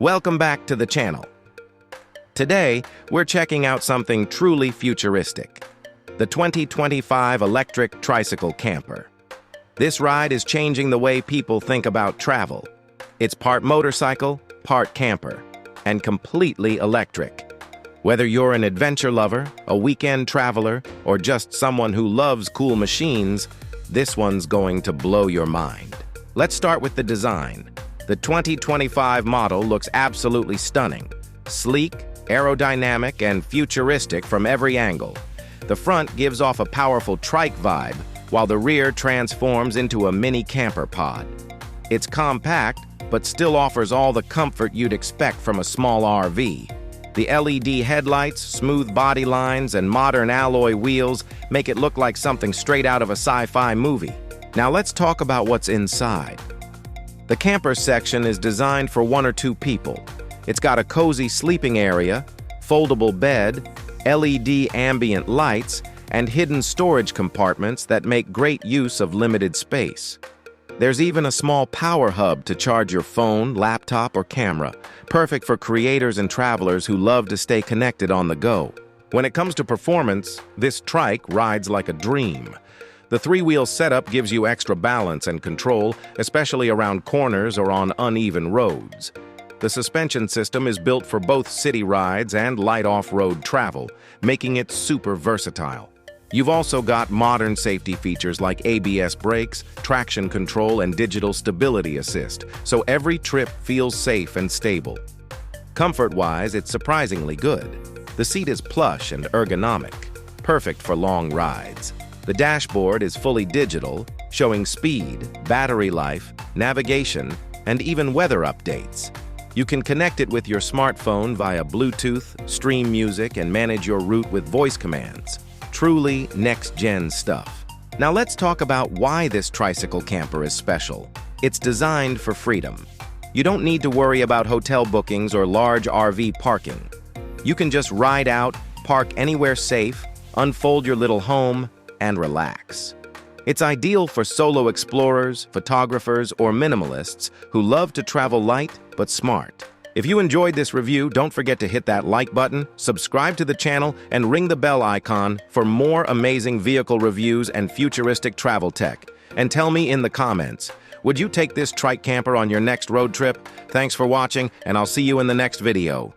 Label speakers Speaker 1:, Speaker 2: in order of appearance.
Speaker 1: Welcome back to the channel. Today, we're checking out something truly futuristic, the 2025 electric tricycle camper. This ride is changing the way people think about travel. It's part motorcycle, part camper, and completely electric. Whether you're an adventure lover, a weekend traveler, or just someone who loves cool machines, this one's going to blow your mind. Let's start with the design. The 2025 model looks absolutely stunning. Sleek, aerodynamic, and futuristic from every angle. The front gives off a powerful trike vibe, while the rear transforms into a mini camper pod. It's compact, but still offers all the comfort you'd expect from a small RV. The LED headlights, smooth body lines, and modern alloy wheels make it look like something straight out of a sci-fi movie. Now let's talk about what's inside. The camper section is designed for 1 or 2 people. It's got a cozy sleeping area, foldable bed, LED ambient lights, and hidden storage compartments that make great use of limited space. There's even a small power hub to charge your phone, laptop, or camera, perfect for creators and travelers who love to stay connected on the go. When it comes to performance, this trike rides like a dream. The 3-wheel setup gives you extra balance and control, especially around corners or on uneven roads. The suspension system is built for both city rides and light off-road travel, making it super versatile. You've also got modern safety features like ABS brakes, traction control, and digital stability assist, so every trip feels safe and stable. Comfort-wise, it's surprisingly good. The seat is plush and ergonomic, perfect for long rides. The dashboard is fully digital, showing speed, battery life, navigation, and even weather updates. You can connect it with your smartphone via Bluetooth, stream music, and manage your route with voice commands. Truly next-gen stuff. Now let's talk about why this tricycle camper is special. It's designed for freedom. You don't need to worry about hotel bookings or large RV parking. You can just ride out, park anywhere safe, unfold your little home, and relax. It's ideal for solo explorers, photographers, or minimalists who love to travel light but smart. If you enjoyed this review, don't forget to hit that like button, subscribe to the channel, and ring the bell icon for more amazing vehicle reviews and futuristic travel tech. And tell me in the comments, would you take this trike camper on your next road trip? Thanks for watching, and I'll see you in the next video.